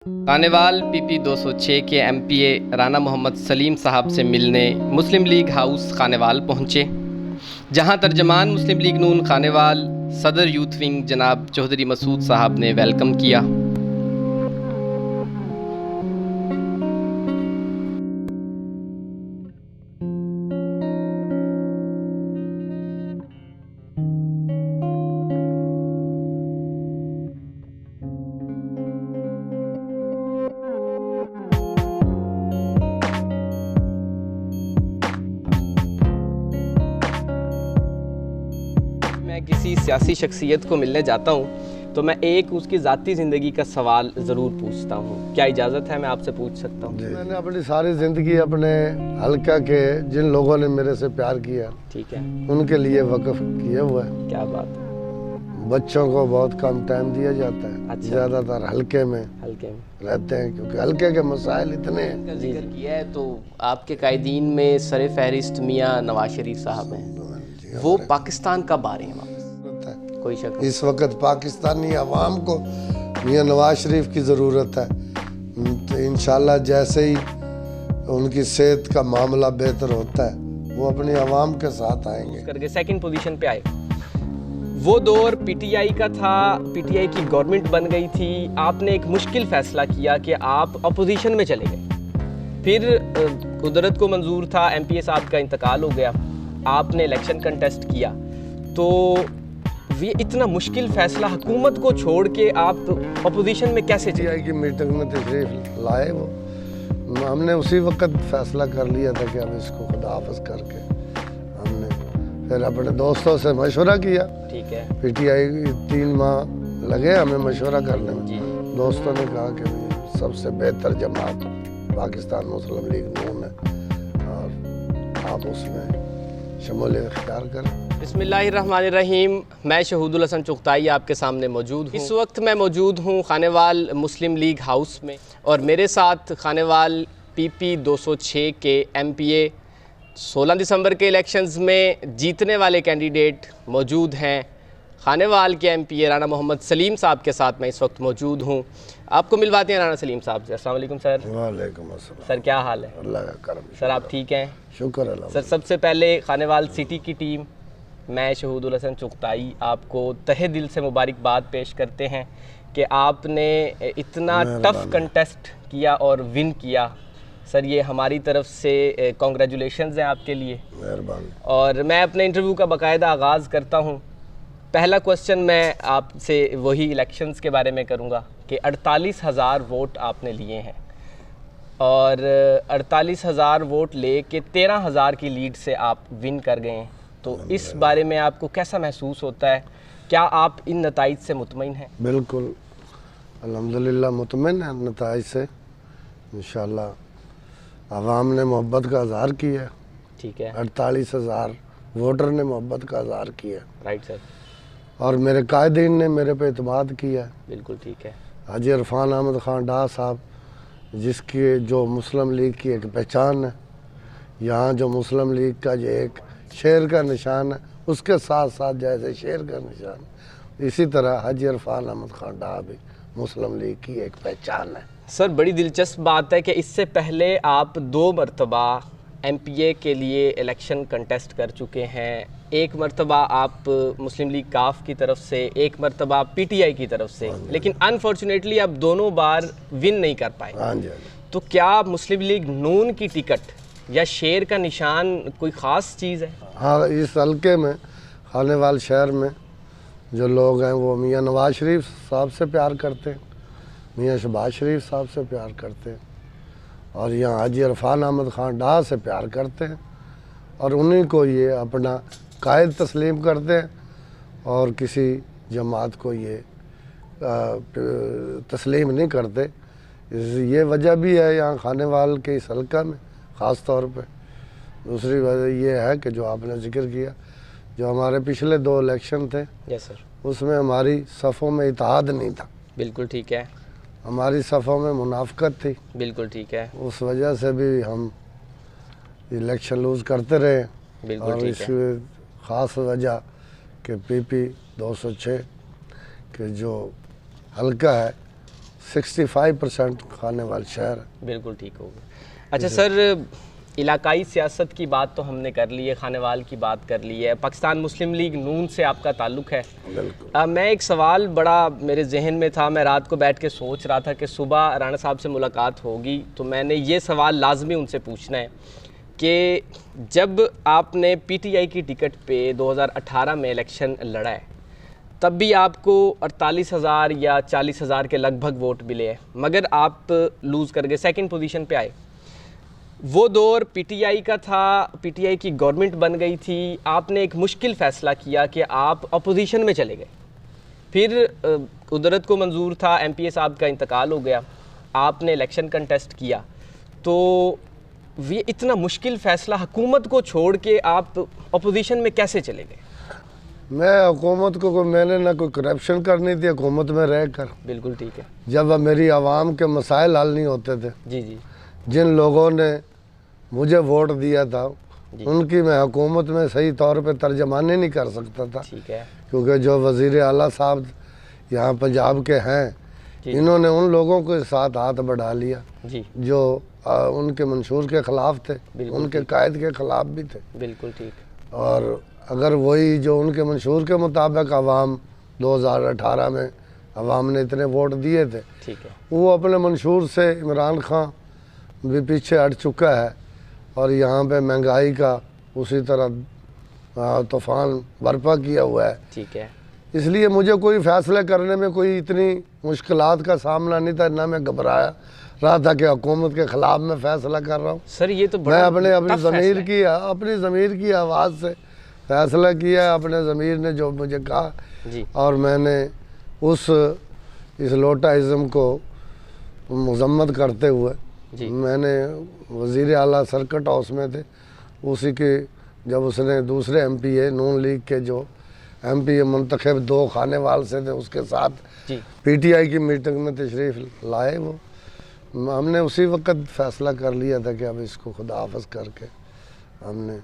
Khanewal PP 206 के MPa Rana Mohammad Salim साहब से मिलने मुस्लिम लीग हाउस खानेवाल पहुंचे, जहां तर्जमान मुस्लिम लीग नून खानेवाल सदर यूथ विंग जनाब चौधरी मसूद साहब ने वेलकम किया। मैं किसी सियासी शख्सियत को मिलने जाता हूँ तो मैं एक उसकी ज़ाती ज़िंदगी का सवाल ज़रूर पूछता हूँ। क्या इजाज़त है, मैं आपसे पूछ सकता हूँ? मैंने अपनी सारी ज़िंदगी अपने हल्का के जिन लोगों ने मेरे से प्यार किया, ठीक है, उनके लिए वक्फ किया हुआ है। क्या बात है। बच्चों को बहुत कम टाइम दिया जाता है। अच्छा। ज़्यादातर हल्के में रहते हैं क्योंकि हल्के के मसाइल इतने हैं। का जिक्र किया है तो आपके कायदीन में सर फहरिस्त मियाँ नवाज शरीफ साहब हैं, वो पाकिस्तान कब आ रहे हैं वापस? कोई शक नहीं। इस वक्त पाकिस्तानी अवाम को मियाँ नवाज शरीफ की ज़रूरत है, तो इंशाल्लाह जैसे ही उनकी सेहत का मामला बेहतर होता है वो अपनी अवाम के साथ आएंगे। करके सेकंड पोजीशन पे आए। वो दौर पीटीआई का था, पीटीआई की गवर्नमेंट बन गई थी, आपने एक मुश्किल फैसला किया कि आप अपोजिशन में चले गए। फिर कुदरत को मंजूर था, एमपीए साहब का इंतकाल हो गया, आपने इलेक्शन कंटेस्ट किया, तो ये इतना मुश्किल फैसला हुकूमत को छोड़ के आप अपोजिशन में कैसे चले? पीटीआई की मीटिंग में तशरीफ लाए वो, हमने उसी वक्त फैसला कर लिया था कि हम इसको खुदाफिज करके हमने फिर अपने दोस्तों से मशवरा किया। ठीक है। पीटीआई 3 माह लगे हमें मशवरा करने में। जी। दोस्तों ने कहा कि सबसे बेहतर जमात पाकिस्तान मुस्लिम लीग नून है और आप उसमें शमूलियत इख्तियार करें। बिस्मिल्लाहिर्रहमानिर्रहीम। मैं शहूदुल हसन चुगताई आपके सामने मौजूद हूँ। इस वक्त मैं मौजूद हूँ खानेवाल मुस्लिम लीग हाउस में और मेरे साथ खानेवाल पीपी 206 के एमपीए 16 दिसंबर के इलेक्शंस में जीतने वाले कैंडिडेट मौजूद हैं। खानेवाल के एमपीए राना मोहम्मद सलीम साहब के साथ मैं इस वक्त मौजूद हूँ। आपको मिलवाते हैं राना सलीम साहब से। अस्सलाम वालेकुम सर। वालेकुम अस्सलाम। सर क्या हाल है? अल्लाह का करम। सर आप ठीक हैं? शुक्र अल्लाह। सर सबसे पहले खानेवाल सिटी की टीम, मैं शहूदुल हसन चुगताई आपको तहे दिल से मुबारकबाद पेश करते हैं कि आपने इतना टफ कंटेस्ट किया और विन किया। सर ये हमारी तरफ से कॉन्ग्रेचुलेशंस हैं आपके लिए। मेहरबानी। और मैं अपने इंटरव्यू का बाकायदा आगाज़ करता हूँ। पहला क्वेश्चन मैं आपसे वही इलेक्शंस के बारे में करूँगा कि 48,000 वोट आपने लिए हैं और 48,000 वोट ले के 13,000 की लीड से आप विन कर गए हैं, तो इस बारे में आपको कैसा महसूस होता है? क्या आप इन नताइज से मुतमईन हैं? बिल्कुल अल्हम्दुलिल्लाह मुतमईन है नताइज से। इंशाल्लाह आवाम ने मोहब्बत का इज़हार किया। ठीक है। 48,000 वोटर ने मोहब्बत का इज़हार किया। Right sir. और मेरे कायदीन ने मेरे पे एतमाद किया। बिल्कुल ठीक है। हाजी इरफान अहमद खान डार साहब, जिसकी जो मुस्लिम लीग की एक पहचान है, यहाँ जो मुस्लिम लीग का जो एक शेर का निशान है, उसके साथ साथ जैसे शेर का निशान, इसी तरह हाजी इरफान अहमद खान डार भी मुस्लिम लीग की एक पहचान है। सर बड़ी दिलचस्प बात है कि इससे पहले आप 2 मरतबा एमपीए के लिए इलेक्शन कंटेस्ट कर चुके हैं। एक मरतबा आप मुस्लिम लीग काफ की तरफ से, एक मरतबा पीटीआई की तरफ से, लेकिन अनफॉर्चुनेटली आप दोनों बार विन नहीं कर पाए। हाँ जी। तो क्या मुस्लिम लीग नून की टिकट या शेर का निशान कोई ख़ास चीज़ है? हाँ, इस हल्के में खानेवाल शहर में जो लोग हैं वो मियाँ नवाज शरीफ साहब से प्यार करते हैं, मियाँ शहबाज शरीफ साहब से प्यार करते हैं और यहाँ हाजी इरफान अहमद खान डार से प्यार करते हैं और उन्हीं को ये अपना कायद तस्लीम करते हैं और किसी जमात को ये तस्लीम नहीं करते। ये वजह भी है यहाँ खानेवाल के इस हल्का में ख़ास तौर पे। दूसरी वजह ये है कि जो आपने जिक्र किया, जो हमारे पिछले 2 इलेक्शन थे, यस सर, उसमें हमारी सफ़ों में इत्तेहाद नहीं था। बिल्कुल ठीक है। हमारी सफ़ों में मुनाफकत थी। बिल्कुल ठीक है। उस वजह से भी हम इलेक्शन लूज़ करते रहे। बिल्कुल और ठीक है। इस ख़ास वजह कि पीपी 206 के जो हल्का है 65% खानेवाल शहर है। बिल्कुल ठीक हो गया। अच्छा सर, इलाकाई सियासत की बात तो हमने कर ली है, खानेवाल की बात कर ली है, पाकिस्तान मुस्लिम लीग नून से आपका ताल्लुक़ है। बिल्कुल। मैं एक सवाल बड़ा मेरे जहन में था, मैं रात को बैठ के सोच रहा था कि सुबह राणा साहब से मुलाकात होगी तो मैंने ये सवाल लाजमी उनसे पूछना है कि जब आपने पीटीआई की टिकट पे 2018 में इलेक्शन लड़ा है तब भी आपको 48,000 या 40,000 के लगभग वोट मिले हैं, मगर आप लूज़ कर गए, सेकंड पोजीशन पे आए। वो दौर पीटीआई का था, पीटीआई की गवर्नमेंट बन गई थी, आपने एक मुश्किल फ़ैसला किया कि आप अपोजिशन में चले गए। फिर कुदरत को मंजूर था, एमपीए साहब का इंतकाल हो गया, आपने इलेक्शन कंटेस्ट किया, तो ये इतना मुश्किल फ़ैसला हुकूमत को छोड़ के आप अपोजिशन में कैसे चले गए? मैं हुकूमत को मैंने ना कोई करप्शन करनी थी हुकूमत में रह कर। बिल्कुल ठीक है। जब मेरी आवाम के मसाइल हल नहीं होते थे, जी जी, जिन लोगों ने मुझे वोट दिया था उनकी मैं हुकूमत में सही तौर पे तर्जमानी नहीं कर सकता था। ठीक है। क्योंकि जो वज़ीर आला साहब यहाँ पंजाब के हैं, इन्होंने उन लोगों के साथ हाथ बढ़ा लिया जी, जो उनके मंशूर के ख़िलाफ़ थे, उनके कायद के ख़िलाफ़ भी थे। बिल्कुल ठीक। और अगर वही जो उनके मंशूर के मुताबिक अवाम 2018 में अवाम ने इतने वोट दिए थे, ठीक है, वो अपने मंशूर से इमरान खान भी पीछे हट चुका है और यहाँ पे महंगाई का उसी तरह तूफ़ान बर्पा किया हुआ है। ठीक है। इसलिए मुझे कोई फ़ैसले करने में कोई इतनी मुश्किलात का सामना नहीं था, ना मैं घबराया रहा था कि हुकूमत के ख़िलाफ़ मैं फ़ैसला कर रहा हूँ। सर ये तो मैं अपनी ज़मीर की आवाज़ से फ़ैसला किया, अपने ज़मीर ने जो मुझे कहा जी, और मैंने इस लोटाइज़म को मजम्मत करते हुए मैंने वज़ीर आला सर्किट हाउस में थे, उसी के जब उसने दूसरे एमपीए नून लीग के जो एमपीए मुंतखब 2 खानेवाल से थे उसके साथ पीटीआई की मीटिंग में तशरीफ़ लाए, वो हमने उसी वक्त फ़ैसला कर लिया था कि अब इसको खुदा हाफ़िज़ करके हमने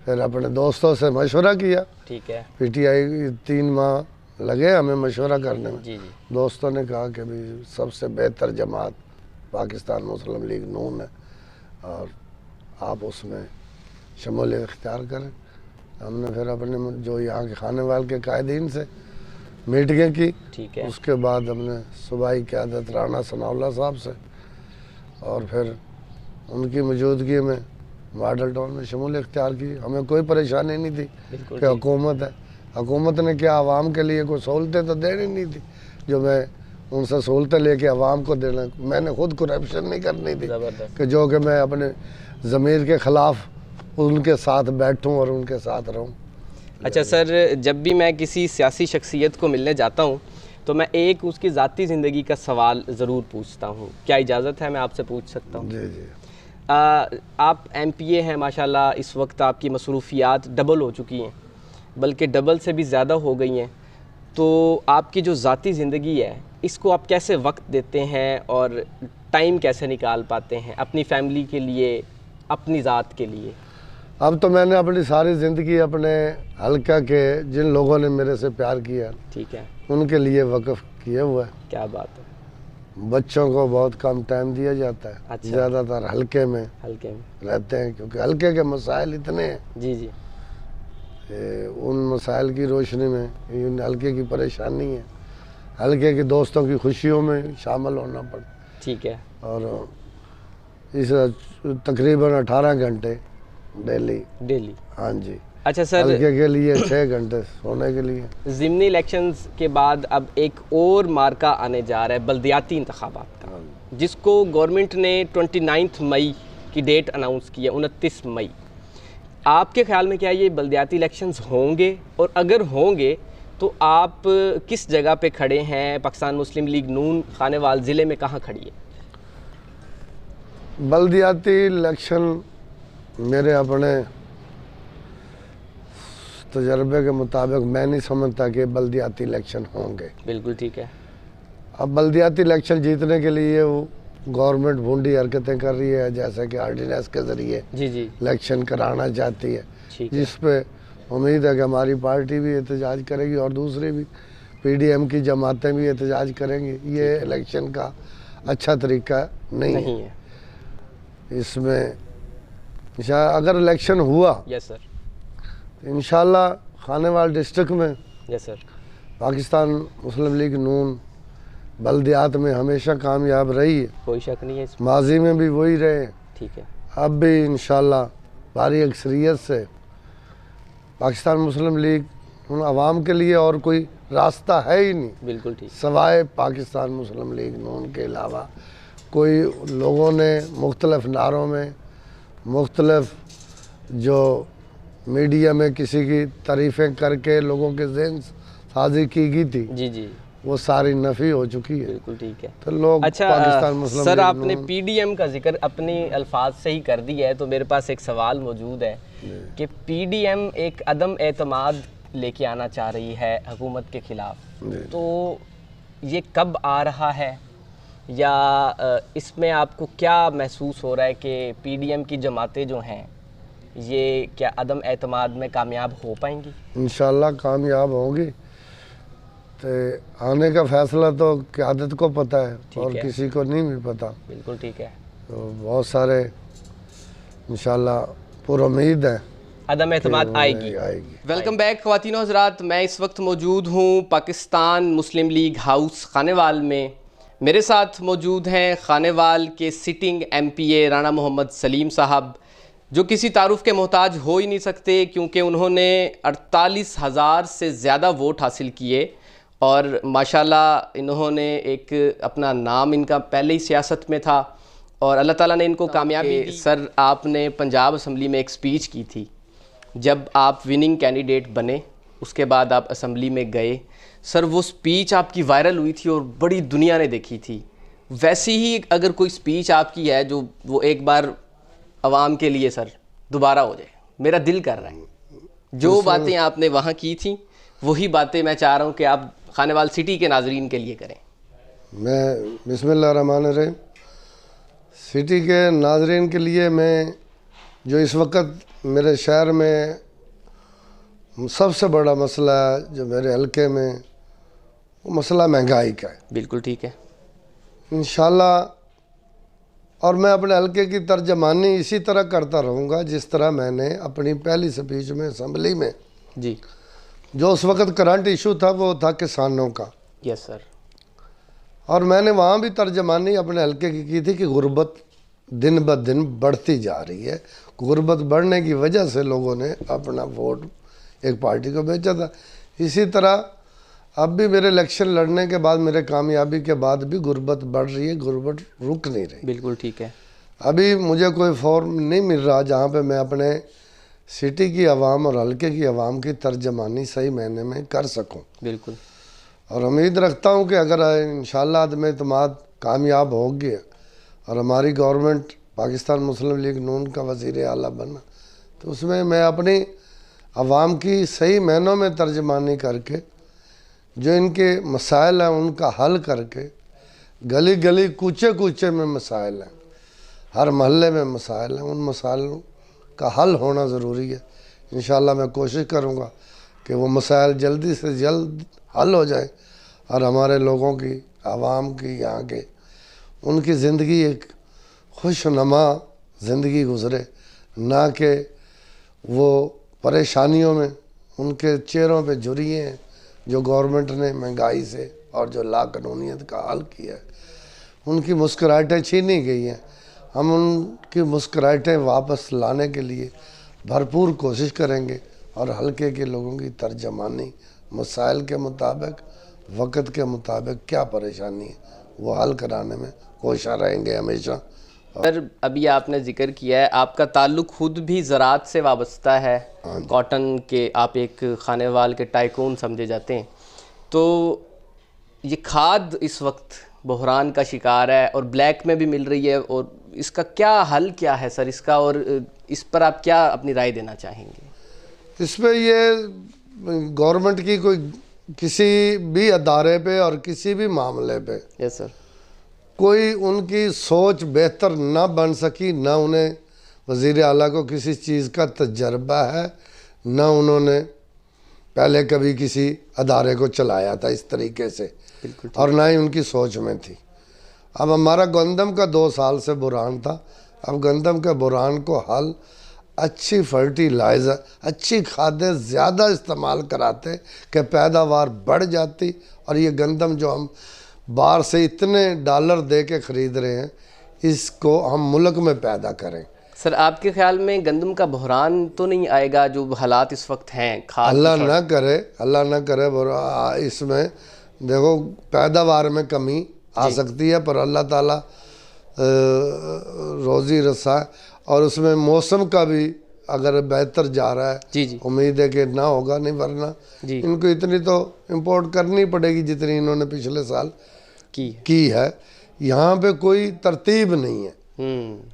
फिर अपने दोस्तों से मशवरा किया। ठीक है। पीटीआई 3 माह लगे हमें मशवरा करने में। जी जी, दोस्तों ने कहा कि भाई सबसे बेहतर जमात पाकिस्तान मुस्लिम लीग नून है और आप उसमें शमूलियत इख्तियार करें। हमने फिर अपने जो यहाँ के खानेवाल के कायदीन से मीटिंगें की। ठीक है। उसके बाद हमने सूबाई क़यादत राणा सनाउल्लाह साहब से और फिर उनकी मौजूदगी में मॉडल टाउन में शमूलियत इख्तियार की। हमें कोई परेशानी नहीं थी कि हुकूमत है, हुकूमत ने क्या आवाम के लिए कोई सहूलतें तो देनी नहीं थी जो मैं उनसे सहूलतें लेके आवाम को देना। मैंने खुद करप्शन नहीं करनी थी कि जो कि मैं अपने ज़मीर के ख़िलाफ़ उनके साथ बैठूं और उनके साथ रहूं। अच्छा सर, जब भी मैं किसी सियासी शख्सियत को मिलने जाता हूं तो मैं एक उसकी ज़ाती ज़िंदगी का सवाल ज़रूर पूछता हूं, क्या इजाज़त है, मैं आपसे पूछ सकता हूं? जी जी। आप एमपीए हैं माशाल्लाह, इस वक्त आपकी मसरूफियात डबल हो चुकी हैं, बल्कि डबल से भी ज़्यादा हो गई हैं, तो आपकी जो ज़ाती ज़िंदगी है इसको आप कैसे वक्त देते हैं और टाइम कैसे निकाल पाते हैं अपनी फैमिली के लिए, अपनी ज़ात के लिए? अब तो मैंने अपनी सारी ज़िंदगी अपने हल्का के जिन लोगों ने मेरे से प्यार किया, ठीक है, उनके लिए वक़्फ़ किया हुआ है। क्या बात है। बच्चों को बहुत कम टाइम दिया जाता है। अच्छा। ज़्यादातर हल्के में रहते हैं क्योंकि हल्के के मसाइल इतने हैं। जी जी। उन मसाइल की रोशनी में हल्के की परेशानी है, हल्के के दोस्तों की खुशियों में शामिल होना पड़ता। ठीक है। और इस तकरीबन 18 घंटे डेली। हाँ जी। अच्छा सर, हल्के के लिए 6 घंटे सोने के लिए। ज़िमनी इलेक्शंस के बाद अब एक और मार्का आने जा रहा है बल्दियाती इंतखाबात का, जिसको गवर्नमेंट ने 29 मई की डेट अनाउंस की है, 29 मई। आपके ख्याल में क्या ये बल्दियाती इलेक्शंस होंगे, और अगर होंगे तो आप किस जगह पे खड़े हैं? पाकिस्तान मुस्लिम लीग नून खानेवाल ज़िले में कहाँ खड़ी है? बल्दियाती इलेक्शन मेरे अपने तजर्बे के मुताबिक मैं नहीं समझता कि बल्दियाती इलेक्शन होंगे। बिल्कुल ठीक है। अब बल्दियाती इलेक्शन जीतने के लिए वो गवर्नमेंट भूंडी हरकतें कर रही है, जैसे कि आर्डिनेंस के ज़रिए जी इलेक्शन कराना चाहती है, जिस पे उम्मीद है कि हमारी पार्टी भी एहतजाज करेगी और दूसरी भी पीडीएम की जमातें भी एहतजाज करेंगी। ये इलेक्शन का अच्छा तरीका नहीं है। इसमें अगर इलेक्शन हुआ यस सर, तो इंशाल्लाह खानेवाल डिस्ट्रिक्ट में यस सर, पाकिस्तान मुस्लिम लीग नून बल्दियात में हमेशा कामयाब रही है, कोई शक नहीं है इसमें। माजी में भी वही रहे, ठीक है। अब भी इंशाल्लाह भारी अक्सरियत से पाकिस्तान मुस्लिम लीग उन आवाम के लिए और कोई रास्ता है ही नहीं, बिल्कुल ठीक। सवाए पाकिस्तान मुस्लिम लीग नून के अलावा कोई लोगों ने मुख्तलिफ नारों में मुख्तलिफ जो मीडिया में किसी की तारीफ़ें करके लोगों के ज़हन साजी की गई थी, जी जी, वो सारी नफ़ी हो चुकी है। बिल्कुल ठीक है। तो लोग अच्छा पाकिस्तान मुस्लिम सर, लीग आपने नून पीडीएम का जिक्र अपने अल्फाज से ही कर दिया है, तो मेरे पास एक सवाल मौजूद है कि पीडीएम एक अदम एतमाद लेके आना चाह रही है हुकूमत के ख़िलाफ़, तो ये कब आ रहा है, या इसमें आपको क्या महसूस हो रहा है कि पीडीएम की जमातें जो हैं ये क्या अदम एतमाद में कामयाब हो पाएंगी? इंशाल्लाह कामयाब होंगी। तो आने का फैसला तो क़यादत को पता है और किसी को नहीं भी पता। बिल्कुल ठीक है। तो बहुत सारे इंशाल्लाह पूरी उम्मीद है अदम एतमाद आएगी। वेलकम बैक ख़वातीन और हज़रात, मैं इस वक्त मौजूद हूँ पाकिस्तान मुस्लिम लीग हाउस खानेवाल में। मेरे साथ मौजूद हैं खानेवाल के सिटिंग MPA राना मोहम्मद सलीम साहब, जो किसी तारुफ़ के मोहताज हो ही नहीं सकते क्योंकि उन्होंने 48,000 से ज़्यादा वोट हासिल किए और माशाल्लाह इन्होंने एक अपना नाम इनका पहले ही सियासत में था और अल्लाह ताला ने इनको कामयाबी दी। सर, आपने पंजाब असम्बली में एक स्पीच की थी, जब आप विनिंग कैंडिडेट बने उसके बाद आप असम्बली में गए। सर, वो स्पीच आपकी वायरल हुई थी और बड़ी दुनिया ने देखी थी। वैसी ही अगर कोई स्पीच आपकी है जो वो एक बार आवाम के लिए सर दोबारा हो जाए, मेरा दिल कर रहा है। जो बातें आपने वहाँ की थी वही बातें मैं चाह रहा हूँ कि आप खानेवाल सिटी के नाजरीन के लिए करें। मैं बिस्मिल्लाहिर्रहमानिर्रहीम सिटी के नाजरीन के लिए मैं जो इस वक्त मेरे शहर में सबसे बड़ा मसला है जो मेरे हल्के में, वो मसला महंगाई का है। बिल्कुल ठीक है। इंशाल्लाह और मैं अपने हल्के की तर्जमानी इसी तरह करता रहूँगा जिस तरह मैंने अपनी पहली स्पीच में असम्बली में जी, जो उस वक्त करंट इशू था वो था किसानों का। Yes sir. और मैंने वहाँ भी तर्जमानी अपने हल्के की थी कि गुर्बत दिन ब दिन बढ़ती जा रही है। गुर्बत बढ़ने की वजह से लोगों ने अपना वोट एक पार्टी को बेचा था। इसी तरह अब भी मेरे इलेक्शन लड़ने के बाद, मेरे कामयाबी के बाद भी गुर्बत बढ़ रही है, गुर्बत रुक नहीं रही। बिल्कुल ठीक है। अभी मुझे कोई फॉर्म नहीं मिल रहा जहाँ पे मैं अपने सिटी की आवाम और हल्के की आवाम की तर्जमानी सही मायने में कर सकूँ। बिल्कुल। और उम्मीद रखता हूँ कि अगर इंशाल्लाह आदम एतमाद कामयाब हो गया और हमारी गवर्नमेंट पाकिस्तान मुस्लिम लीग नून का वज़ीर आला बना, तो उसमें मैं अपनी आवाम की सही मायनों में तर्जमानी करके जो इनके मसाइल हैं उनका हल करके, गली गली कूचे कूचे में मसाइल हैं, हर महल्ले में मसाइल हैं, उन मसाइलों का हल होना ज़रूरी है। इंशाल्लाह मैं कोशिश करूँगा कि वो मसाइल जल्दी से जल्द हल हो जाए और हमारे लोगों की, आवाम की, यहाँ के, उनकी ज़िंदगी एक खुशनुमा ज़िंदगी गुज़रे, ना कि वो परेशानियों में उनके चेहरों पे झुर्रियाँ हैं जो गवर्नमेंट ने महंगाई से और जो लाकानूनियत का हल किया है, उनकी मुस्कुराहटें छीनी गई हैं। हम उनकी मुस्कुराहटें वापस लाने के लिए भरपूर कोशिश करेंगे और हल्के के लोगों की तर्जमानी मसाइल के मुताबिक, वक़्त के मुताबिक क्या परेशानी है वो हल कराने में कोशिश रहेंगे हमेशा। सर, अभी आपने जिक्र किया है आपका ताल्लुक़ खुद भी ज़राअत से वाबस्ता है, कॉटन के आप एक खानेवाल के टाइकून समझे जाते हैं। तो ये खाद इस वक्त बहरान का शिकार है और ब्लैक में भी मिल रही है, और इसका क्या हल क्या है सर इसका, और इस पर आप क्या अपनी राय देना चाहेंगे? इस पर ये गवर्नमेंट की कोई किसी भी अदारे पे और किसी भी मामले पे, यस सर, कोई उनकी सोच बेहतर ना बन सकी, ना उन्हें वज़ीर आला को किसी चीज़ का तजर्बा है, ना उन्होंने पहले कभी किसी अदारे को चलाया था इस तरीके से, बिल्कुल। और ना ही उनकी सोच में थी। अब हमारा गंदम का 2 साल से बुरान था। अब गंदम के बुरान को हल अच्छी फर्टिलाइज़र, अच्छी खादें ज़्यादा इस्तेमाल कराते कि पैदावार बढ़ जाती, और ये गंदम जो हम बाहर से इतने डॉलर दे के ख़रीद रहे हैं, इसको हम मुल्क में पैदा करें। सर, आपके ख्याल में गंदम का बहरान तो नहीं आएगा जो हालात इस वक्त हैं? अल्लाह ना करे, अल्लाह ना करे। इसमें देखो पैदावार में कमी आ सकती है, पर अल्लाह ताला रोज़ी रसा है, और उसमें मौसम का भी अगर बेहतर जा रहा है, जी उम्मीद है कि ना होगा, नहीं वरना इनको इतनी तो इंपोर्ट करनी पड़ेगी जितनी इन्होंने पिछले साल की है। यहाँ पे कोई तरतीब नहीं है।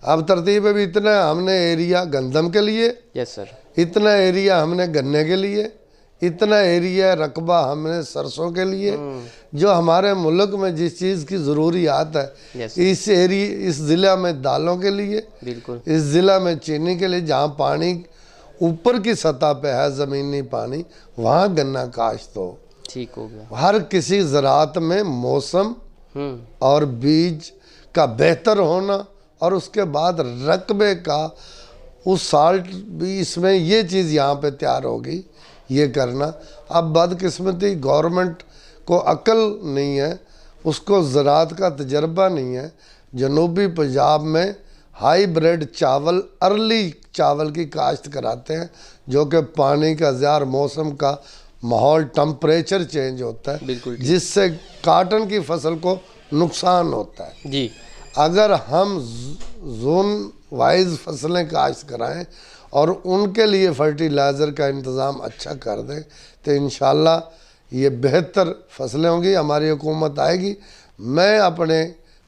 अब तरतीब है भी इतना हमने एरिया गंदम के लिए, यस सर, इतना एरिया हमने गन्ने के लिए, इतना एरिया रकबा हमने सरसों के लिए। जो हमारे मुल्क में जिस चीज़ की ज़रूरियात है, इस ज़िला में दालों के लिए, बिल्कुल, इस ज़िला में चीनी के लिए, जहाँ पानी ऊपर की सतह पे है ज़मीनी पानी, वहाँ गन्ना काश्त हो, ठीक हो गया। हर किसी ज़राअत में मौसम और बीज का बेहतर होना, और उसके बाद रकबे का उस साल भी इसमें ये चीज़ यहाँ पे तैयार होगी, ये करना। अब बदकिस्मती गवर्नमेंट को अकल नहीं है, उसको ज़राअत का तजर्बा नहीं है। जनूबी पंजाब में हाईब्रिड चावल, अर्ली चावल की काश्त कराते हैं, जो कि पानी का ज़्यादा, मौसम का माहौल, टम्परेचर चेंज होता है, जिससे काटन की फसल को नुकसान होता है जी। अगर हम जोन वाइज फसलें काश्त कराएं और उनके लिए फर्टिलाइज़र का इंतज़ाम अच्छा कर दें, तो इंशाल्लाह ये बेहतर फसलें होंगी। हमारी हुकूमत आएगी। मैं अपने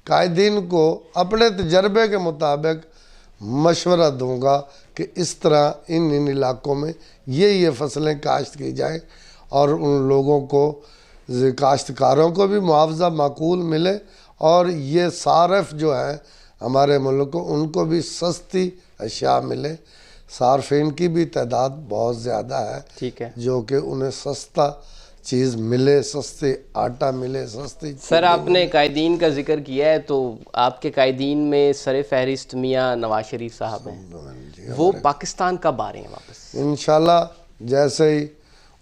कायदीन को अपने तजर्बे के मुताबिक मशवरा दूंगा कि इस तरह इन इलाकों में ये फसलें काश्त की जाएं, और उन लोगों को, काश्तकारों को भी मुआवजा माकूल मिले, और ये सारफ जो है हमारे मुल्क को, उनको भी सस्ती अशिया मिले। सारफीन की भी तादाद बहुत ज़्यादा है, ठीक है, जो कि उन्हें सस्ता चीज़ मिले, सस्ते आटा मिले, सस्ती। सर, आपने कायदीन का जिक्र किया है, तो आपके कायदीन में सर फहरिस्त मियाँ नवाज शरीफ साहब हैं, वो पाकिस्तान कब आ रहे हैं वापस? इंशाल्लाह जैसे ही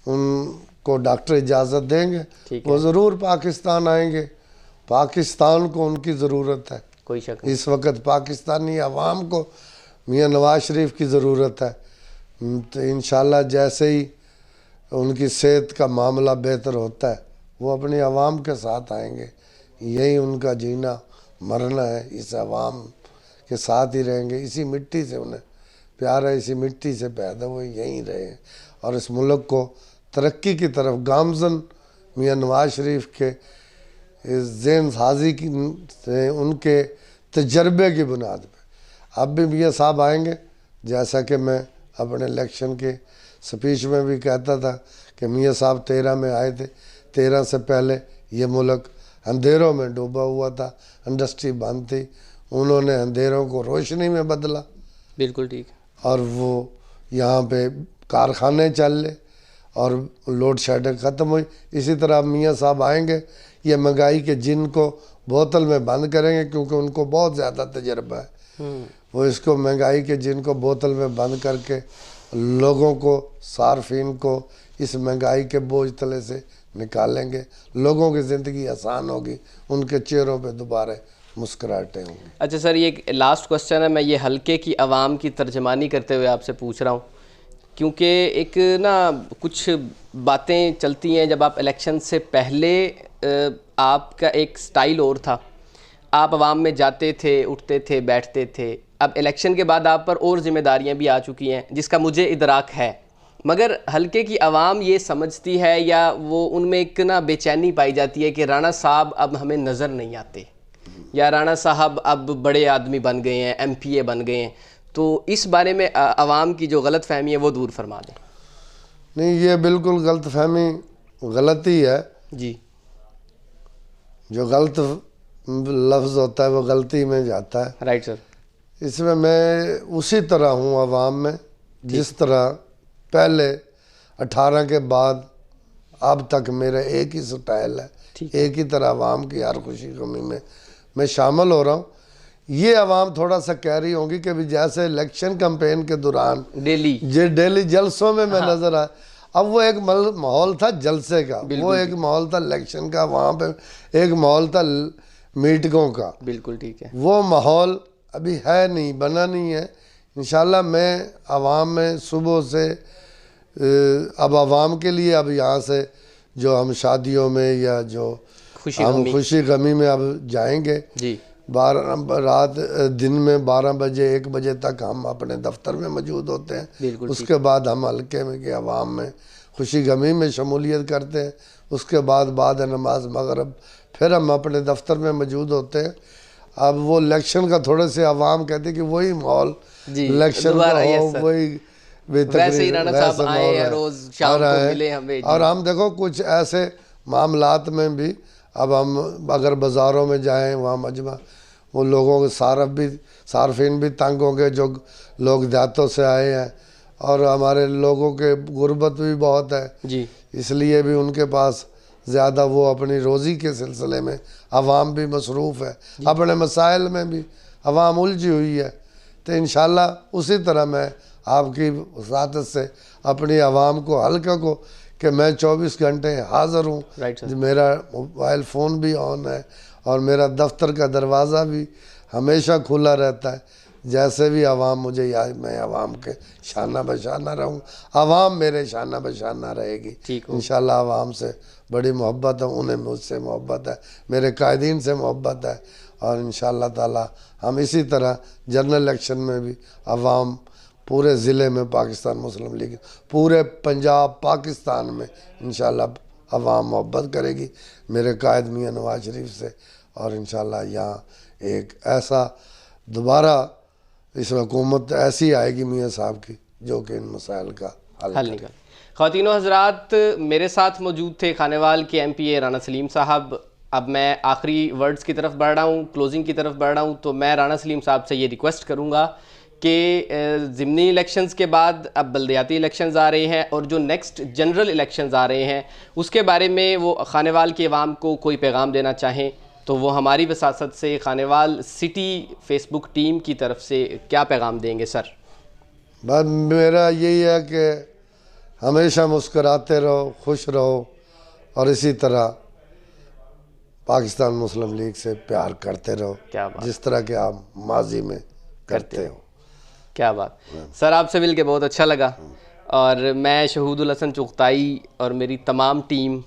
उनको डॉक्टर इजाज़त देंगे, वो ज़रूर पाकिस्तान आएंगे। पाकिस्तान को उनकी ज़रूरत है, कोई शक नहीं। इस वक्त पाकिस्तानी अवाम को मियाँ नवाज शरीफ की ज़रूरत है। तो इंशाल्लाह जैसे ही उनकी सेहत का मामला बेहतर होता है, वो अपनी आवाम के साथ आएंगे। यही उनका जीना मरना है, इस आवाम के साथ ही रहेंगे। इसी मिट्टी से उन्हें प्यार है, इसी मिट्टी से पैदा हुए, यहीं रहे, और इस मुल्क को तरक्की की तरफ गामजन मियाँ नवाज शरीफ के ज़हन साजी की से, उनके तजर्बे की बुनियाद पे अब भी मियाँ साहब आएंगे। जैसा कि मैं अपने इलेक्शन के स्पीच में भी कहता था कि मियाँ साहब 13 में आए थे, 13 से पहले ये मुल्क अंधेरों में डूबा हुआ था, इंडस्ट्री बंद थी, उन्होंने अंधेरों को रोशनी में बदला। बिल्कुल ठीक। और वो यहाँ पे कारखाने चल और लोड शेडिंग ख़त्म हुई। इसी तरह मियाँ साहब आएंगे, ये महंगाई के जिन को बोतल में बंद करेंगे, क्योंकि उनको बहुत ज़्यादा तजर्बा है। वो इसको महंगाई के जिन को बोतल में बंद करके लोगों को, सार्फिन को इस महंगाई के बोझ तले से निकालेंगे। लोगों की ज़िंदगी आसान होगी, उनके चेहरों पे दोबारा मुस्कुराहटें होंगी। अच्छा सर, ये लास्ट क्वेश्चन है, मैं ये हल्के की आवाम की तर्जमानी करते हुए आपसे पूछ रहा हूँ, क्योंकि एक ना कुछ बातें चलती हैं। जब आप इलेक्शन से पहले आपका एक स्टाइल और था, आप आवाम में जाते थे, उठते थे, बैठते थे। अब इलेक्शन के बाद आप पर और ज़िम्मेदारियां भी आ चुकी हैं, जिसका मुझे इदराक है, मगर हल्के की आवाम ये समझती है, या वो उनमें एक ना बेचैनी पाई जाती है कि राणा साहब अब हमें नज़र नहीं आते, या राणा साहब अब बड़े आदमी बन गए हैं, MPA बन गए हैं। तो इस बारे में आवाम की जो गलत फहमी है वो दूर फरमा दें। नहीं, ये बिल्कुल गलत फहमी गलती है जी। जो गलत लफ्ज़ होता है वो गलती में जाता है। Right sir. इसमें मैं उसी तरह हूँ आवाम में जिस तरह पहले 18 के बाद अब तक मेरा एक ही स्टाइल है, एक ही तरह आवाम की हर खुशी गमी में मैं शामिल हो रहा हूँ। ये आवाम थोड़ा सा कह रही होंगी कि भी जैसे इलेक्शन कैंपेन के दौरान डेली जलसों में मैं नजर आया, अब वो एक माहौल था जलसे का, वो एक माहौल था इलेक्शन का, वहाँ पे एक माहौल था मीटिंगों का। बिल्कुल ठीक है। वो माहौल अभी है नहीं, बना नहीं है। इंशाल्लाह मैं आवाम में सुबह से अब आवाम के लिए अब यहाँ से जो हम शादियों में या जो हम खुशी गमी में अब जाएंगे जी, 12 रात दिन में 12 बजे 1 बजे तक हम अपने दफ्तर में मौजूद होते हैं। उसके बाद हम हल्के में कि आवाम में खुशी गमी में शमूलियत करते हैं। उसके बाद नमाज मगरब फिर हम अपने दफ्तर में मौजूद होते हैं। अब वो इलेक्शन का थोड़े से आवाम कहते कि वही माहौल इलेक्शन का हो, वही वैसे ही राणा साहब आए रोज शाम को मिले हमें। और हम देखो कुछ ऐसे मामलात में भी अब हम अगर बाज़ारों में जाएं, वहाँ मजमा वो लोगों के सार्फिन भी तंग होंगे जो लोग देहातों से आए हैं, और हमारे लोगों के गुर्बत भी बहुत है जी, इसलिए भी उनके पास ज़्यादा वो अपनी रोज़ी के सिलसिले में अवाम भी मसरूफ़ है, अपने मसाइल में भी अवाम उलझी हुई है। तो इंशाल्लाह उसी तरह मैं आपकी वसातत से अपनी आवाम को हल्का को कि मैं 24 घंटे हाज़िर हूँ। मेरा मोबाइल फ़ोन भी ऑन है और मेरा दफ्तर का दरवाज़ा भी हमेशा खुला रहता है। जैसे भी आवाम मुझे याद, मैं आवाम के शाना बशाना रहूँ, आवाम मेरे शाना बशाना रहेगी इंशाल्लाह। आवाम से बड़ी मोहब्बत है, उन्हें मुझसे मोहब्बत है, मेरे कायदीन से मोहब्बत है, और इंशाल्लाह ताला हम इसी तरह जनरल इलेक्शन में भी आवाम पूरे ज़िले में पाकिस्तान मुस्लिम लीग पूरे पंजाब पाकिस्तान में इंशाल्लाह आवाम मोहब्बत करेगी मेरे कायद मियाँ नवाज शरीफ से, और इंशाल्लाह यहाँ एक ऐसा दोबारा इस हुकूमत ऐसी आएगी मियाँ साहब की जो कि इन मसाइल का हल निकाले। ख़वातीनो हज़रात, मेरे साथ मौजूद थे खानेवाल के MPA राना सलीम साहब। अब मैं आखिरी वर्ड्स की तरफ बढ़ रहा हूँ, क्लोजिंग की तरफ बढ़ रहा हूँ, तो मैं राना सलीम साहब से ये रिक्वेस्ट करूँगा कि ज़िमनी इलेक्शंस के बाद अब बल्दियाती इलेक्शंस आ रहे हैं और जो नेक्स्ट जनरल इलेक्शंस आ रहे हैं उसके बारे में वो खानेवाल के अवाम को कोई पैगाम देना चाहें तो वो हमारी वसासत से खानेवाल सिटी फेसबुक टीम की तरफ से क्या पैगाम देंगे सर? बस मेरा यही है कि हमेशा मुस्कराते रहो, खुश रहो, और इसी तरह पाकिस्तान मुस्लिम लीग से प्यार करते रहो जिस तरह के आप माजी में करते हो। क्या बात सर, आपसे मिल के बहुत अच्छा लगा। और मैं शहूदुल हसन चुगताई और मेरी तमाम टीम,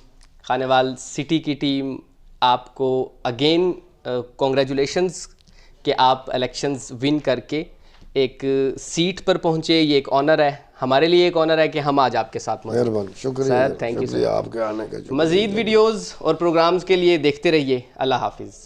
खानेवाल सिटी की टीम, आपको अगेन कॉन्ग्रेचुलेशंस कि आप इलेक्शंस विन करके एक सीट पर पहुंचे। ये एक ऑनर है, हमारे लिए एक ऑनर है कि हम आज आपके साथ मौजूद। मेहरबानी, शुक्रिया सर, थैंक यू सर आपके आने का। मज़ीद वीडियोज़ और प्रोग्राम्स के लिए देखते रहिए। अल्लाह हाफिज़।